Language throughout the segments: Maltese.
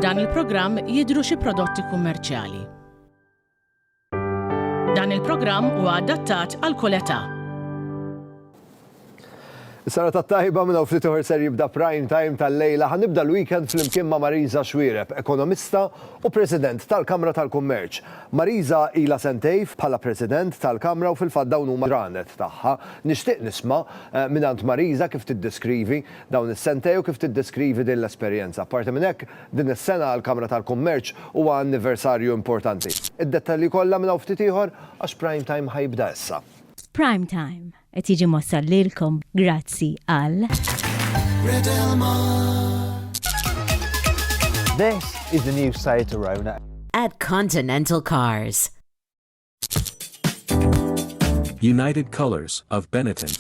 F'dan il-programm jidhru xi prodotti kummerċjali. Dan il-programm huwa adattat għal kull età. Is-sena tat-tajba minn ftit ieħor ser jibda prime time tal-lejla ħanibda l-weekend flimkien ma' Mariza Xwiereb, ekonomista u President tal-Kamra tal-Kummerċ. Mariza ilha sentej bħala President tal-Kamra u fil-fatt dawn huma ġranet tagħha. Nixtieq nisma' mingħand Mariza kif tiddeskrivi dawn is-sentej u kif tiddeskrivi din l-esperjenza. Apparti minn hekk, din is-sena għall-Kamra tal-Kummerċ huwa anniversarju importanti. Id-dettalji kollha minn ftit ieħor għax prime time ħajbda issa. Prime Time qed jiġi mossal lilkom grazzi għal This is the new Seat Arona at Continental Cars. United Colors of Benetton.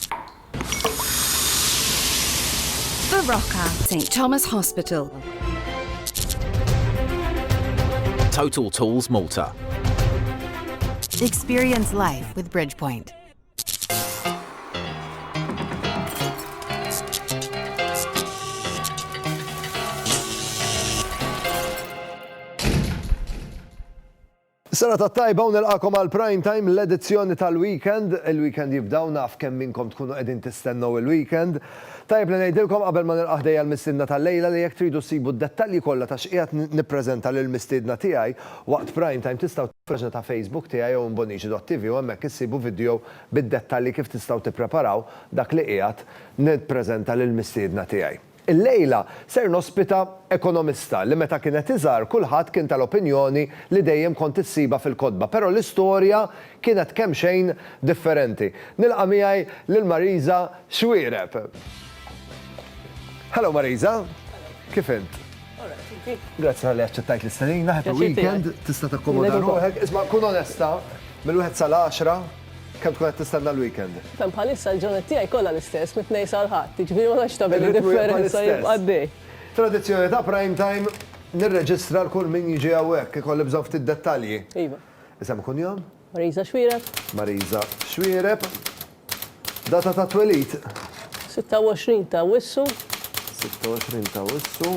Barocca, St. Thomas Hospital. Total Tools Malta. Experience life with Bridgepoint. Sena tat-tajba u nilqakom għal prime time l-edizzjoni tal-weekend. Il-weekend jibdaw naf kemm minnkom tkunu qegħdin tistennew il-weekend. Tajb li ngħidilkom qabel ma nilqaħ dejja l-mistiedna tal-lejla li jekk tridu ssibu d-dettalji kollha ta' x'qiegħed nippreżenta lill-mistiedna tiegħi waqt prime time tistgħu tifreġna ta' Facebook tiegħi jew mbonici.tv u hemmhekk issibu video bid-dettalji kif tistgħu tippreparaw dak li qiegħed nippreżenta lill-mistiedna tiegħi. Il-lejla ser nospita ekonomista li meta kienet iżgħar kulħadd kien tal-opinjoni li dejjem kont issiba fil-kotba, però l-istorja kienet kemm xejn differenti. Nilqa' miegħi lil Mariza Xwiereb. Hello Mariza, kif int? Grazzi għalli aċċettajt l-istenina, happy weekend, tista' takkomoda ruħek. Isma' kun onesta, mill-1 sal-10, kemm tkun qed tistenna l-weekend? Fem bħalissa l-ġurnat tiegħi kollha l-istess mit-tnejn sal-ħadd, jiġifieri ma nafx tagħmel differenza jibqa' għaddej. Tradizzjoni ta' prime time nirreġistra l-kull min jiġi hawnhekk ikolli bżonn ftit dettalji. Iva. Isem ikun jom? Mariza Xwiereb. Mariza Xwiereb. Data ta' twelid? 26 ta' Wissu. 26 ta' Wissu.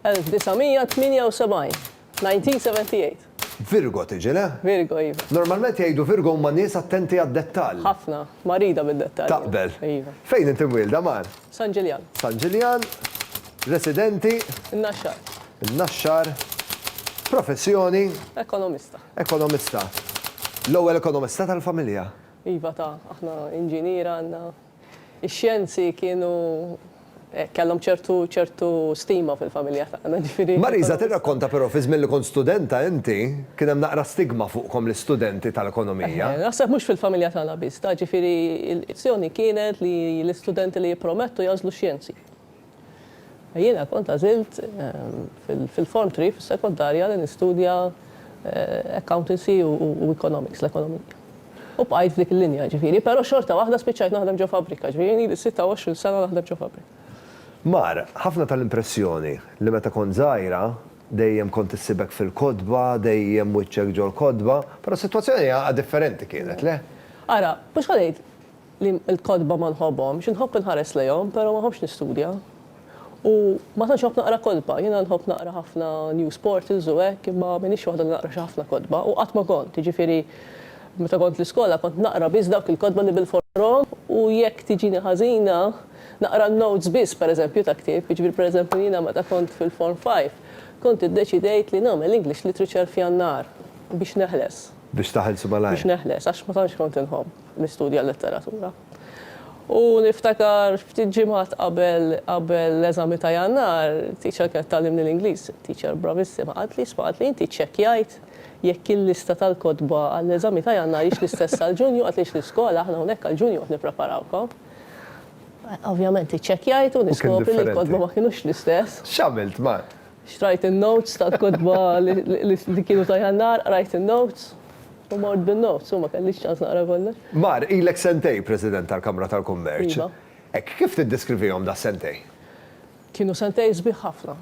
1978. 1978. Virgo tiġi, le? Virgo, iva. Normalment jgħidu Virgo huma nies attenti għad-dettall. Ħafna, marida bid-dettall. Taqbel. Iva. Fejn inti mwilda mar? San Ġiljan. San Ġiljan, residenti, In-Naxxar. il-Naxxar, professjoni, Ekonomista. ekonomista. L-ewwel ekonomista tal-familja. Iva ta' aħna inġiniera għandna. Ix-xjenzi kienu kellhom ċertu stima fil-familja tagħna, ġifieri. Mariza tirrakkonta però fi żmien li kont studenta inti kien hemm naqra stigma fuqkom l-istudenti tal-ekonomija. Naħseb mhux fil-familja tagħna biss, ta' ġifieri l-izzjoni kienet li l-istudenti li jippromettu jażlu xjenzi. Jiena kont għażilt fil-Form 3 fis-sekondarja li nistudja accountancy u economics, l-ekonomija. U bqajt dik il-linja ġifieri, però xorta waħda spiċċajt naħdem ġo fabbrika, ġifieri 26 sena naħdem ġo fabbrika. Mar, ħafna tal-impressjoni li meta kont żgħira dejjem kont issibek fil-kodba, dejjem wiċċek ġol kodba, però sitwazzjoni differenti kienet, le? Ara, mhux ħadejt li l-kodba ma nħobbhomx, inħobb inħares lejhom, però ma nħobbx nistudja. U ma tantx nħobb naqra kodba, jiena nħobb naqra ħafna news portals u hekk, imma m'iniex waħda li naqra xi ħafna kodba u qatt ma kont, jiġifieri meta kont l-iskola kont naqra biss dawk il-kodba li bil-forom u jekk tiġini ħażina naqra notes biss pereżempju ta' ktieb, jiġifieri pereżempju jiena meta kont fil-Form 5 kont iddeċidejt li nagħmel English Literature f'Jannar biex neħles. Biex taħelsu malajr. Biex neħles, għax ma tantx kont inħobb nistudja l-letteratura. U niftakar ftit ġimgħat qabel l-eżami ta' Jannar, teacher kienet tallimni l-Ingliż, teacher bravissima, qalt li inti ċekkjajt jekk il-lista tal-kodba għall-eżami ta' Jannar hix l-istess għall-Ġunju għat l-iskola aħna hawnhekk għall-Ġunju qed nippreparawkom. Ovvjament iċċekkjajt u niskopri li l-kodba ma kienux l-istess. X'għamilt ma? Xtrajt in-notes tal-kodba li kienu ta' Jannar, rajt in-notes u mort bin-notes u ma kellix ċans naqra kollox. Mar, ilek sentej President tal-Kamra tal-Kummerċ. Iva. Hekk kif tiddeskrivihom da sentej? Kienu sentej sbieħ ħafna.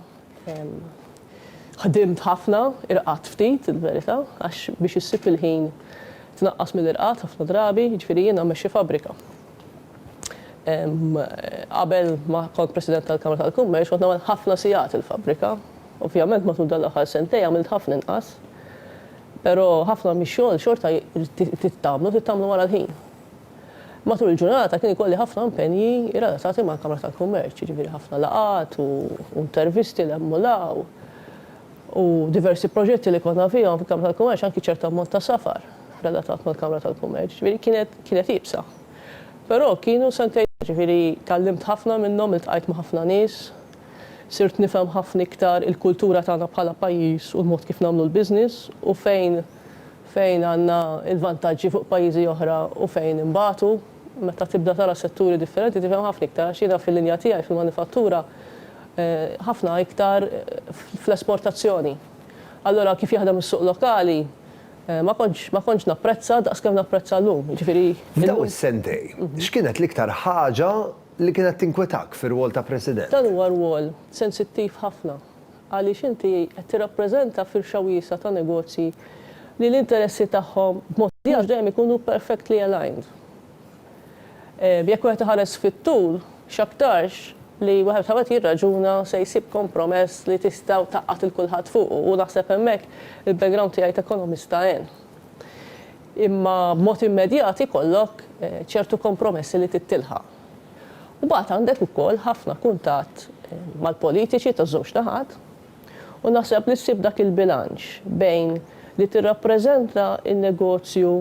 Ħadimt ħafna, irqat ftit il-verità, għax biex issib il-ħin tnaqqas mill-irqat ħafna drabi, jiġifieri jiena mmexxi fabbrika. Qabel ma kont President tal-Kamra tal-Kummerċ kont nagħmel ħafna sigħat il-fabbrika Ovvjament matul dal-aħħar sentej għamilt ħafna inqas, però ħafna mix-xogħol xorta tittamlu wara l-ħin. Matul il-ġurnata kien ikolli ħafna impenji relatati mal-Kamra tal-Kummerċ, ġifieri ħafna laqat u intervisti li emmulaw u diversi proġetti li konna fihom fil-Kamra tal-Kummerċ anki ċerta ammont ta' safar relatat mal-Kamra tal-Kummerċ, ġifieri kienet ibsa. Però kienu sentejn, ġifieri tallimt ħafna minnhom, iltqajt ma' ħafna nies, sirt nifhem ħafna iktar il-kultura tagħna bħala pajjiż u l-mod kif nagħmlu l-business u fejn għandna il-vantaġġi fuq pajjiżi oħra u fejn imbagħtu. Meta tibda tara setturi differenti tifhem ħafna iktar għax jiena fil-linja tiegħi fil-manifattura ħafna iktar fl-esportazzjoni. Allura kif jaħdem is-suq lokali ma kontx napprezza daqskemm napprezza llum. Ġifieri Daw is-sentej, x'kienet l-iktar ħaġa li kienet tinkwetak fir-rwol ta' President? Dan huwa rwol sensittiv ħafna għaliex inti qed tirrappreżenta firxa wiesa ta' negozji li l-interessi tagħhom b'mod dejjem ikunu perfectly aligned. Jekk wieħed iħares fit-tul x'aktarx li wieħed ħadd jirraġuna se jsib kompromess li tistgħu taqqat il kulħadd fuq u naħseb hemmhekk il-background tiegħi ta' ekonomista hemm. Imma b'mod immedjat ikollok ċertu kompromessi li tittilħaq. U bagħad għandek ukoll ħafna kuntatt mal-politiċi taż-żewġ naħat u naħseb li ssib dak il-bilanċ bejn li tirrappreżenta n-negozju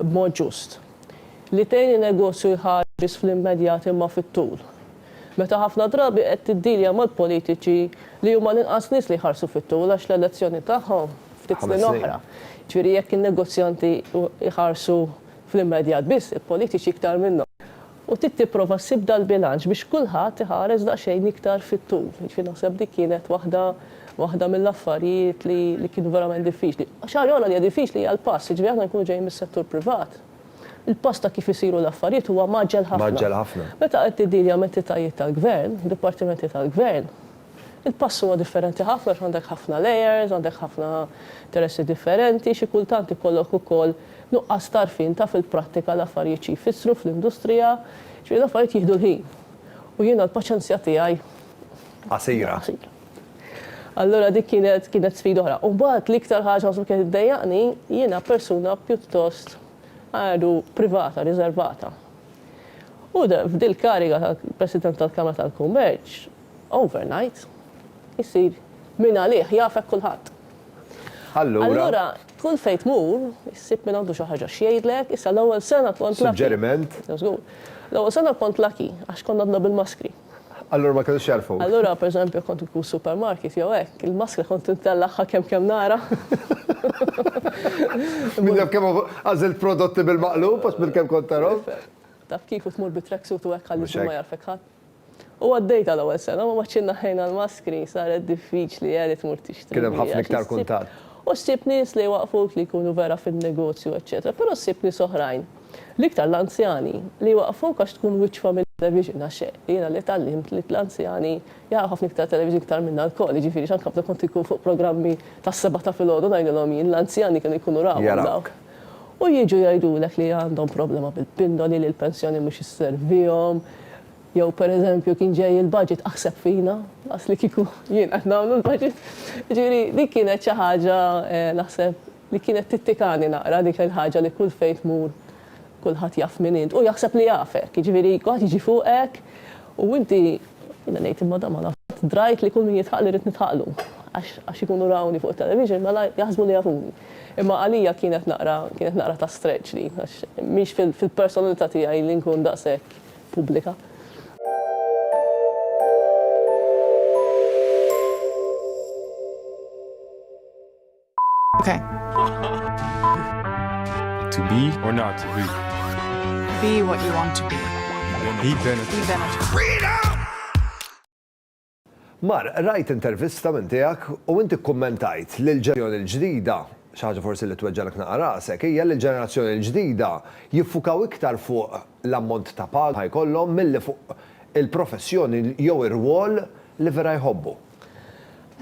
b'mod ġust. Li tgħin in-negozju jħares fl-immedjat imma fit-tul. Meta ħafna drabi qed tiddilja mal-politiċi li huma l-inqas nies li jħarsu fit-tul għax l-elezzjoni tagħhom ftit snin oħra. Ġifieri jekk in-negozjanti jħarsu fl-immedjat biss, il-politiċi iktar minnhom. U tipprova ssib dal-bilanċ biex kulħadd iħares daqsxejn iktar fit-tul. Ġifieri naħseb dik kienet waħda mill-affarijiet li kienu verament diffiċli. Xarjona li hija diffiċli hija l-pass, ġifieri aħna nkunu ġejjin mis-settur privat. Il-pass ta' kif isiru l-affarijiet huwa maġġel ħafna. Maġġel ħafna. Meta qed tiddilja entitajiet tal-gvern, dipartimenti tal-gvern, il-pass huwa differenti ħafna għax għandek ħafna layers, għandek ħafna interessi differenti, xi kultant ikollok ukoll nuqqas tarfin ta' fil-prattika l-affarijiet xi jfissru fl-industrija, ġifieri l-affarijiet jieħdu l-ħin. U jiena l-paċenzja tiegħi qasira. Allura dik kienet sfida oħra. U mbagħad l-iktar ħaġa ma kienet iddejjaqni jiena persuna pjuttost privata, riservata. U f'dil kariga tal-President tal-Kamra tal-Kummerċ, overnight, jisir minn għalih jafek kulħadd. Allura, kull fejn tmur, issib minn għandu xi ħaġa x'jgħidlek, issa l-ewwel sena kont lucky. Suġġeriment. L-ewwel sena kont lucky għax konna għadna bil-maskri. Allura ma kienx jarfu. Allura, pereżempju, kont ikun supermarket jew hekk, il-maskra kont intellaħħa kemm nara. Minna kemm għażilt prodotti bil-maqlub għax minn kemm kont tarhom. Taf kif tmur bit-tracksuit u hekk ħalli ma jarfek ħadd. U għaddejta l-ewwel sena, ma maċċinna ħejna l-maskri, saret diffiċli għedi tmur tixtri. Kien hemm ħafna iktar kuntatt. U ssib nies li waqfuk li jkunu vera fin-negozju, eċċetera, però ssib nies oħrajn. L-iktar l-anzjani li waqfuk għax tkun wiċċ familja television għax jiena li tallimt li l-anzjani jaraw ħafna iktar television iktar minna l-koll, ġifieri x'anke meta kont ikun fuq programmi tas-seba' ta' filgħodu ngħidilhom jien l-anzjani kienu jkunu raw dawk. U jiġu jgħidulek li għandhom problema bil-pindoli li l-pensjoni mhux isservihom. Jew pereżempju kien ġej il-budget aħseb fina, għas li kieku jien qed nagħmlu l-budget. Ġifieri dik kienet xi ħaġa naħseb li kienet tittikani naqra dik il-ħaġa li kull fejn tmur kulħadd jaf min int u jaħseb li jafek, jiġifieri kulħadd jiġi fuqek u inti jiena ngħid imma ma nafx drajt li kull min jitħaq li rid nitħaqlu għax ikunu rawni fuq it-television mela jaħsbu li jafuni. Imma għalija kienet naqra ta' stretch li għax mhix fil-personalità tiegħi li nkun daqshekk pubblika. Okay. To be or not to be? Be what you want to be. Be Benetton. Mar, rajt intervista minn tiegħek u inti kommentajt li l-ġenerazzjoni l-ġdida, xi ħaġa forsi li tweġġalek naqra rasek, hija li l-ġenerazzjoni l-ġdida jiffukaw iktar fuq l-ammont ta' paga jkollhom milli fuq il-professjoni jew ir-rwol li vera jħobbu.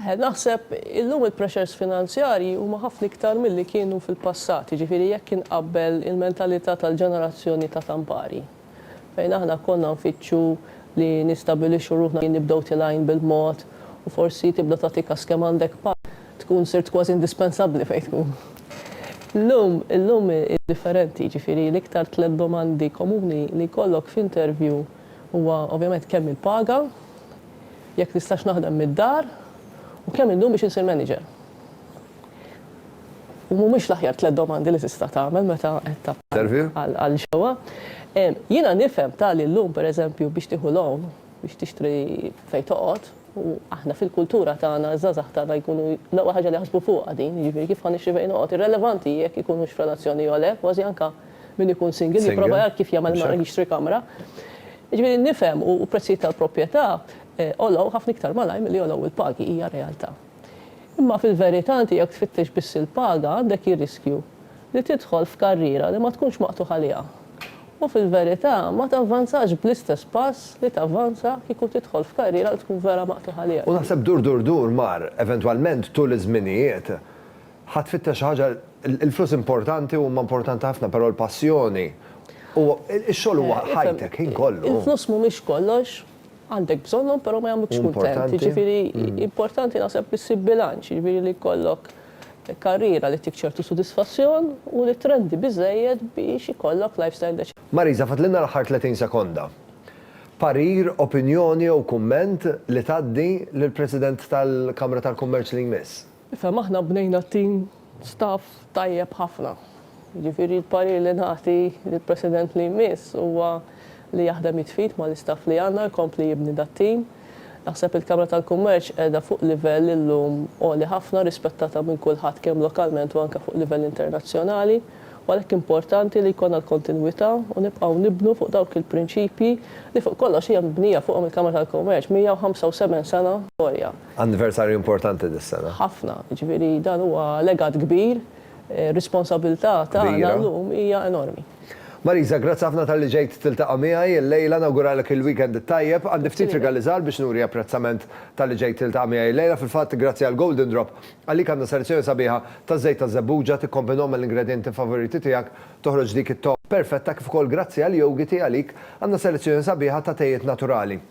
Naħseb illum il-pressures finanzjarji huma ħafna iktar milli kienu fil-passat, jiġifieri jekk inqabbel il-mentalità tal-ġenerazzjoni ta' Tampari. Fejn aħna konna nfittxu li nistabilixxu ruħna nibdew tilajn bil-mod u forsi tibda tagħti kas kemm għandek tkun sirt kważi indispensabbli fejn tkun. Illum differenti, ġifieri l-iktar 3 domandi komuni li jkollok f'interview huwa ovvjament kemm il-paga, jekk tistax naħdem mid-dar u kemm illum biex insir manager. U mhumiex l-aħjar 3 domandi li tista' tagħmel meta qed għal xewwa. Jiena nifhem tali llum pereżempju biex tieħu loan biex tixtri fejn toqgħod u aħna fil-kultura tagħna żgħażagħ tagħna jkunu l-ewwel ħaġa li jaħsbu fuqha din, jiġifieri kif ħan nixtri fejn noqgħod. Irrelevanti jekk ikunux f'relazzjoni jew le, kważi anke min ikun single jipprova jar kif jagħmel mara jixtri kamra. Jiġifieri nifhem u prezzijiet tal-proprjetà olgħu ħafna iktar malajr milli olgħu il-pagi hija realtà. Imma fil-verità inti jekk tfittex biss il-paga għandek ir-riskju li tidħol f'karriera li ma tkunx maqtuħ għaliha. U fil-verità ma tavvanzax bl-istess pass li tavvanza kieku tidħol f'karriera li tkun vera maqtuħ għaliha. U naħseb dur mar, eventwalment tul iż-żminijiet ħadd tfittex ħaġa il-flus importanti huma importanti ħafna, però l-passjoni u x-xogħol huwa ħajtek ħin kollu. Il-flus mhumiex kollox, għandek bżonnhom, però ma jagħmlukx kuntent. Ġifieri importanti naħseb issib bilanċ, ġifieri li jkollok karriera li tik ċertu sodisfazzjon u li trendi biżejjed biex ikollok lifestyle deċenti. Marisa, fadlilna l-aħħar 30 sekonda. Parir, opinjoni u kumment li tgħaddi lill-President tal-Kamra tal-Kummerċ li jmiss. Ifhem aħna bnejna tim staff tajjeb ħafna. Ġifieri l-parir li nagħti lill-President li jmiss huwa li jaħdem jitfit ma l-istaff li għandna jkompli jibni dat-tim. Naħseb il-Kamra tal-Kummerċ qiegħda fuq livell illum għoli ħafna rispettata minn kulħadd kemm lokalment u anke fuq livell internazzjonali. U għalhekk importanti li jkollna l-kontinwità u nibqgħu nibnu fuq dawk il-prinċipji li fuq kollox hija mibnija fuqhom il-Kamra tal-Kummerċ 175 sena storja. Anniversarju importanti dis-sena. Ħafna, ġifieri dan huwa legat kbir, responsabilità tagħna llum hija enormi. Marisa, grazzi ħafna tal-li ġejt tiltaqa' miegħi il-lejla nawguralek il-weekend tajjeb. Għandi ftit regaliżar biex nuri apprezzament tal-li ġejt tiltaqa' miegħi il-lejla. Fil-fatt grazzi għal Golden Drop għalik għandna selezzjoni sabiħa taż-żejt ta' żebbuġa tikkombinhom mal-ingredjenti favoriti tiegħek toħroġ dik it-top perfetta kif ukoll grazzi għal yogiti għalik għandna selezzjoni sabiħa ta' tejjiet naturali.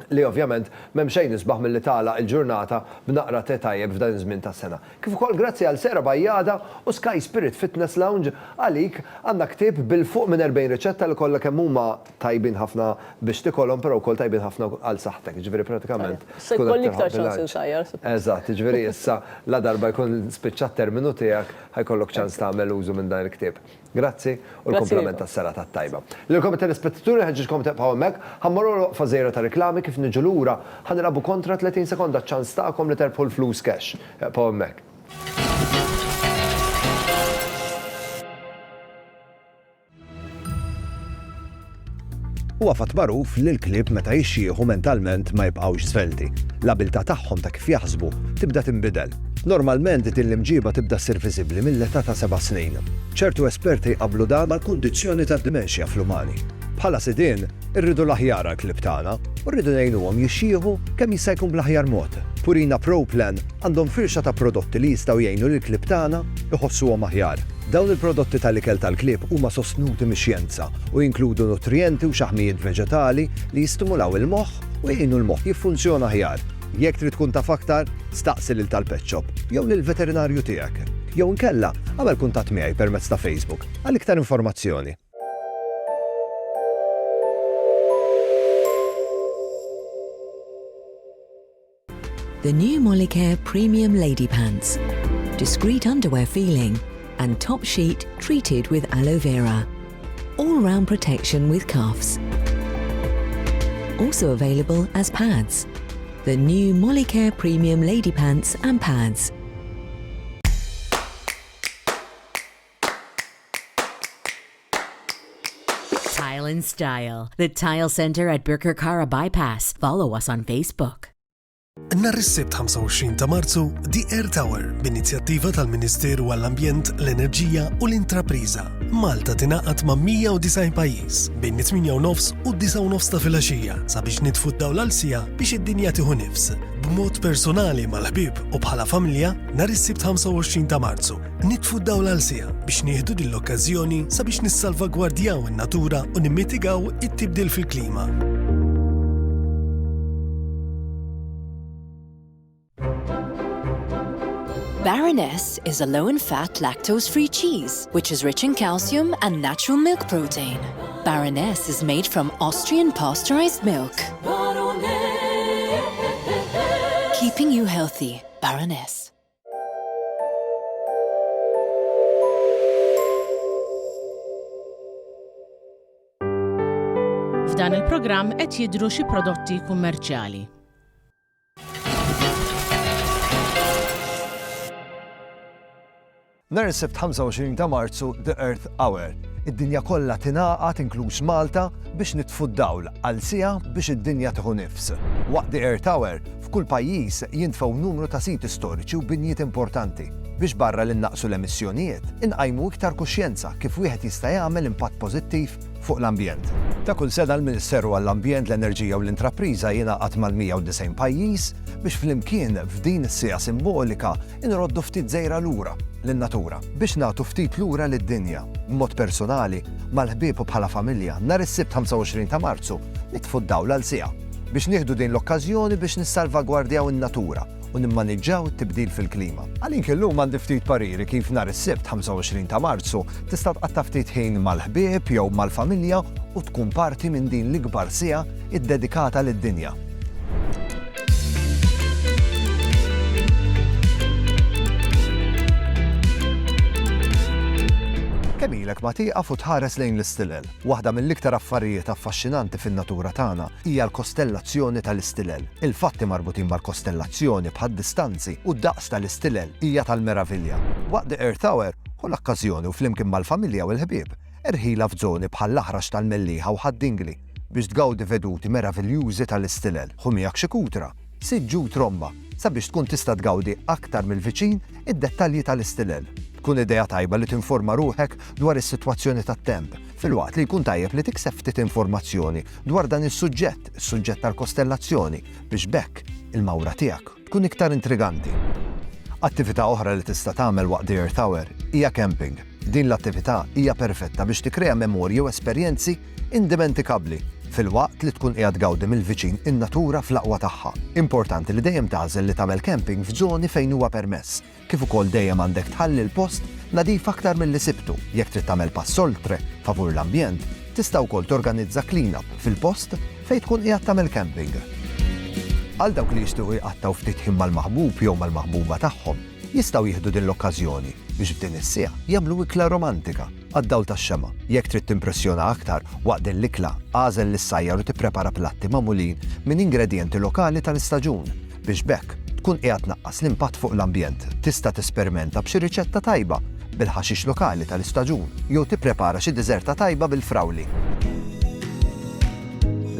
Li ovvjament m'hemm xejn isbaħ milli tagħlaq il-ġurnata b'naqra te tajjeb f'dan iż-żmien tas-sena. Kif ukoll grazzi għal Sera Bajjada u Sky Spirit Fitness Lounge għalik għandna ktieb bil-fuq minn 40 riċetta li kollha kemm huma tajbin ħafna biex tikollhom però wkoll tajbin ħafna għal saħtek. Ġifieri pratikament. Se jkolli iktar ċans insajjar. Eżatt, ġifieri issa la darba jkun spiċċat terminu tiegħek ħajkollok ċans tagħmel użu minn dan il-ktieb. Grazzi u l-kompliment tas-sera tat-tajba. Lilkom it-telespettaturi ħeġġiġkom tibqgħu hemmhekk, ħammorru fażejra ta' reklami kif niġu lura ħanilagħbu kontra 30 sekonda ċans tagħkom li terbħu l-flus cash. Eqgħu hemmhekk. Huwa fatt magħruf li l-klieb meta jixxieħu mentalment ma jibqgħux svelti. L-abilità tagħhom ta' kif jaħsbu tibda tinbidel. Normalment din l-imġiba tibda ssir viżibbli mill-età ta' 7 snin. ċertu esperti jqabblu dan mal-kundizzjoni tad-dimensja fl-umani. Bħala sidien, irridu l-aħjar għall-klieb tagħna u rridu ngħinuhom jixxieħu kemm jista' jkun bl-aħjar mod. Purina Pro Plan għandhom firxa ta' prodotti li jistgħu jgħinu lill-klieb tagħna iħossuhom aħjar. Dawn il-prodotti tal-ikel tal-klieb huma sostnuti mix-xjenza u jinkludu nutrijenti u xaħmijiet veġetali li jistimulaw il-moħħ u jgħinu l-moħħ jiffunzjona aħjar. Jekk trid tkun taf aktar, staqsi lil tal-pet shop jew lill-veterinarju tiegħek. Jew inkella għamel kuntatt miegħi permezz ta' Facebook għal iktar informazzjoni. The new Molicare Premium Lady Pants. Discreet underwear feeling and top sheet treated with aloe vera. All-round protection with cuffs. Also available as pads. The new Molicare Premium Lady Pants and Pads. Tile and Style. The Tile Center at Birkirkara Bypass. Follow us on Facebook. Nhar is-Sibt 25 ta' Marzu, The Air Tower b'inizjattiva tal-Ministeru għall-Ambjent, l-Enerġija u l-Intrapriża. Malta tingħaqad ma' 190 pajjiż bejn 8:30 u 9:30 ta' filgħaxija sabiex nitfu d-dawla l-sija biex id-dinja tieħu nifs. B'mod personali mal-ħbieb u bħala familja nhar is-Sibt 25 ta' Marzu nitfu d-dawla l-sija biex nieħdu din l-okkażjoni sabiex nissalvagwardjaw in-natura u nimmitigaw it-tibdil fil-klima. Baroness is a low-in-fat, lactose-free cheese, which is rich in calcium and natural milk protein. Baroness is made from Austrian pasteurized milk. Keeping you healthy, Baroness. F'dan il-programm qed jidhru xi prodotti kummerċjali. Nhar is-Sibt 25 ta' Marzu The Earth Hour. Id-dinja kollha tingħaqad inkluż Malta biex nitfu d-dawl għal siegħa biex id-dinja tieħu nifs. Waqt The Earth Hour, f'kull pajjiż jintfgħu numru ta' siti storiċi u binjiet importanti biex barra li naqsu l-emissjonijiet inqajmu iktar kuxjenza kif wieħed jista' jagħmel impatt pożittiv fuq l-ambjent. Ta' kull sena l-Ministeru għall-Ambjent, l-Enerġija u l-Intrapriża jingħaqad mal-190 pajjiż biex flimkien f'din is-sija simbolika inroddu ftit żejra lura lin-natura biex nagħtu ftit lura lid-dinja. B'mod personali mal-ħbieb u bħala familja nhar is-Sibt 25 ta' Marzu nitfu d-dawl għal siegħa biex nieħdu din l-okkażjoni biex nissalvagwardjaw in-natura u nimmaniġġaw it-tibdil fil-klima. Għalhekk illum għandi ftit pariri kif nhar is-Sibt 25 ta' Marzu tista' tqatta' ftit ħin mal-ħbieb jew mal-familja u tkun parti minn din l-ikbar siegħa iddedikata lid-dinja. Kemm ilek ma tieqaf u tħares lejn l-istilel. Waħda mill-iktar affarijiet affaxxinanti fin-natura tagħna hija l-kostellazzjoni tal-istilel. Il-fatti marbutin mal-kostellazzjoni bħad-distanzi u d-daqs tal-istilel hija tal-meravilja. Waqt The Earth Hour hu l-okkażjoni u flimkien mal-familja u l-ħbieb irħila f'żoni bħall-aħrax tal-Mellieħa u ħad-Dingli biex tgawdi veduti meraviljużi tal-istilel. Ħu miegħek xi kutra, siġġu tromba sabiex tkun tista' tgawdi aktar mill-viċin id-dettalji tal-istilel. Tkun idea tajba li tinforma ruħek dwar is-sitwazzjoni tat-temp, filwaqt li jkun tajjeb li tikseb ftit informazzjoni dwar dan is-suġġett, is-suġġett tal-kostellazzjoni, biex bekk il-mawra tiegħek tkun iktar intriganti. Attività oħra li tista' tagħmel waqt The Earth Hour hija camping. Din l-attività hija perfetta biex tikkrea memorji u esperjenzi indimentikabbli fil-waqt li tkun qiegħed tgawdi mill-viċin in-natura fl-aqwa tagħha. Importanti li dejjem tagħżel li tagħmel camping f'żoni fejn huwa permess, kif ukoll dejjem għandek tħalli l-post nadif aktar milli sibtu. Jekk trid tagħmel pass oltre favur l-ambjent, tista' wkoll torganizza clean-up fil-post fejn tkun qiegħed tagħmel camping. Għal dawk li jixtiequ jqattaw ftit ħin mal-maħbub jew mal-maħbuba tagħhom, jistgħu jieħdu din l-okkażjoni biex f'din is-sija jagħmlu ikla romantika għad-dawl tax-xema. Jekk trid timpressjona aktar waqt din l-ikla, għażel lis-sajjar u tipprepara platti magħmulin minn ingredjenti lokali tal-istaġun biex bekk tkun qiegħed tnaqqas l-impatt fuq l-ambjent. Tista' tesperimenta b'xi riċetta tajba bil-ħaxix lokali tal-istaġun jew tipprepara xi diżerta tajba bil-frawli.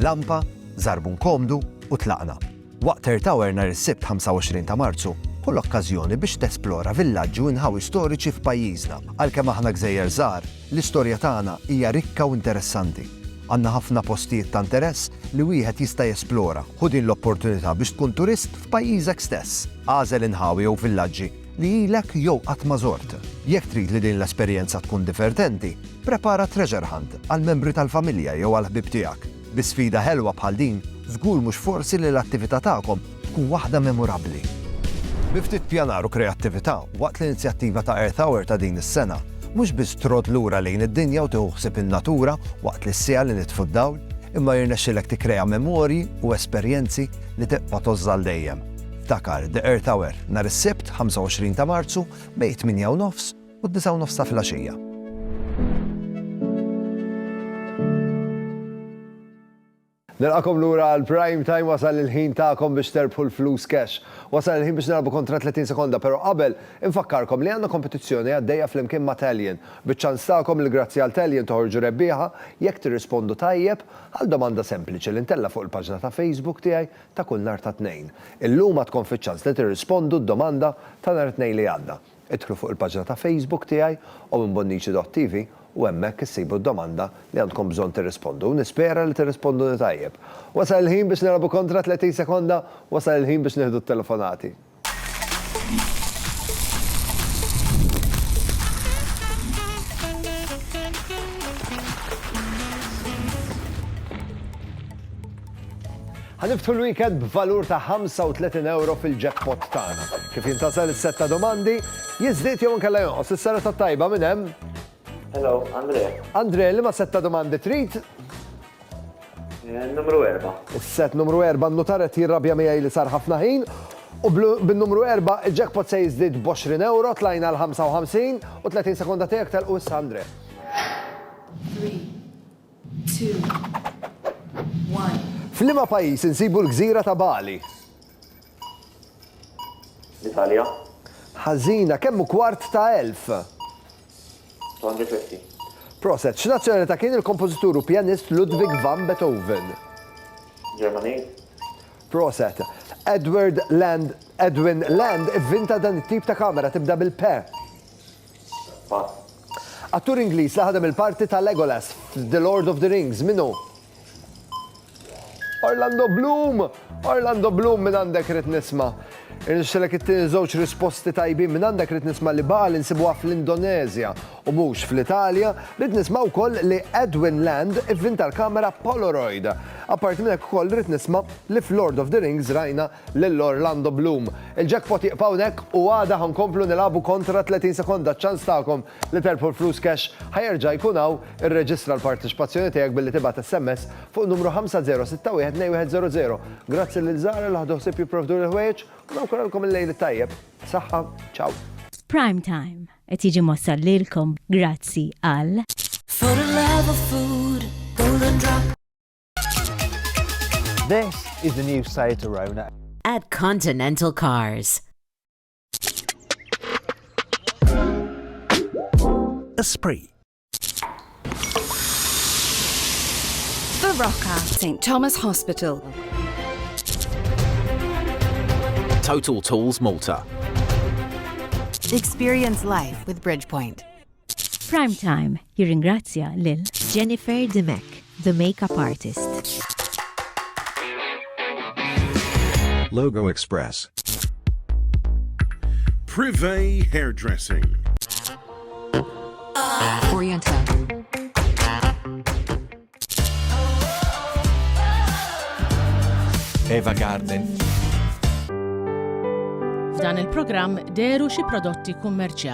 Lampa, żarbun komdu u tlaqna. Waqt Earth Hour nhar is-Sibt 25 ta' Marzu hu l-okkażjoni biex tesplora villaġġi u inħawi storiċi f'pajjiżna. Għalkemm aħna gżejjer żgħar, l-istorja tagħna hija rikka u interessanti. Għandna ħafna postijiet ta' interess li wieħed jista' jesplora. Ħu din l-opportunità biex tkun turist f'pajjiżek stess. Għażel inħawi jew villaġġi li ilek jew qatt ma żort. Jekk trid li din l-esperjenza tkun divertenti, prepara treasure hunt għal membri tal-familja jew għal ħbib tiegħek. Bi sfida ħelwa bħal din, żgur mhux forsi li l-attività tagħkom tkun waħda memorabbli. Biftit pjanar u kreattività waqt l-inizjattiva ta' Earth Hour ta' din is-sena, mhux biss trod lura lejn id-dinja u tieħu in-natura waqt li s-sija li nitfu d-dawl, imma jirnexxilek tikkrea memorji u esperjenzi li tibqa' tożżal dejjem. Ftakar The Earth Hour nhar is-Sibt 25 ta' Marzu bejn 8:30 u 9:30 ta' filgħaxija. Nilqakom lura għal prime time, wasal il-ħin tagħkom biex terbħu l-flus cash. Wasal il-ħin biex nilagħbu kontra 30 sekonda, però qabel infakkarkom li għandna kompetizzjoni għaddejja flimkien ma' Teljen. Biċ-ċans tagħkom li grazzi għal Teljen toħorġu rebbieħa jekk tirrispondu tajjeb għal domanda sempliċi li ntella fuq il-paġna ta' Facebook tiegħi ta' kull nhar ta' tnejn. Illum għad tkun fiċ-ċans li tirrispondu d-domanda ta' nhar tnejn li għadda. Idħlu fuq il-paġna ta' Facebook tiegħi u minn bonnici.tv u hemmhekk issibu d-domanda li għandkom bżonn tirrispondu. Nispera li tirrispondu tajjeb. Wasal il-ħin biex nilagħbu kontra 30 sekonda, wasal il-ħin biex nieħdu t-telefonati. Ħaniftu l-weekend b'valur ta' 35 euro fil-jackpot tagħna. Kif jintasal is-setta domandi, jiżdied jew inkella jonqos. Is-sena tat-tajba minn hemm. Hello, Andre. Andre, li ma setta domandi trid? Numru 4. Is-set numru 4 n-notaret jirrabja miegħi li sar ħafna ħin. U bin-numru 4 il-jackpot se jiżdied b'20 euro, tlajna l-55 u 30 sekonda tiegħek telqu issa Andre. 3, 2, 1. F'liema pajjiż insibu l-gżira ta' Bali? L-Italja. Ħażina, kemm hu kwart ta' 1000? 250. Proset, x'nazzjonalità kien il-kompożitur u pjanist Ludwig van Beethoven? Germany. Proset, Edwin Land ivvinta dan it-tip ta' kamera tibda bil-P. Pass. Attur Ingliż li ħadem il-parti ta' Legolas The Lord of the Rings, minnu? Orlando Bloom! Orlando Bloom minn għandek rid nisma'. Irnexxelek it-tieni żewġ risposti tajbin minn għandek rid nisma' li Bali nsibuha fl-Indonezja u mhux fl-Italja, rid nisma' wkoll li Edwin Land ivvinta l-kamera Polaroid. Apparti minn hekk ukoll rid nisma' li f'Lord of the Rings rajna lil Orlando Bloom. Il-jackpot jiqpa' hawnhekk u għada ħankomplu nilagħbu kontra 30 sekonda ċans tagħkom li telpu l-flus cash ħajerġa' jkun hawn irreġistra l-partiċipazzjoni tiegħek billi tibgħat SMS fuq numru 50612100. Grazzi lil Zara li ħadu ħsieb jipprovdu l-ħwejjeġ u nawkuralkom il-lejl tajjeb. Saħħa, ciao. Prime Time qed jiġi mossal lilkom grazzi għal For the love of food, Golden Drop. This is the new Seat Arona At Continental Cars. Esprit. The Rocker, St. Thomas Hospital. Total Tools Malta. Experience life with Bridgepoint. Prime Time jirringrazzja lil Jennifer Demek, the makeup artist. Logo Express. Privé Hairdressing. Oriental. Eva Garden. F'dan il-programm deru xi prodotti kummerċjali.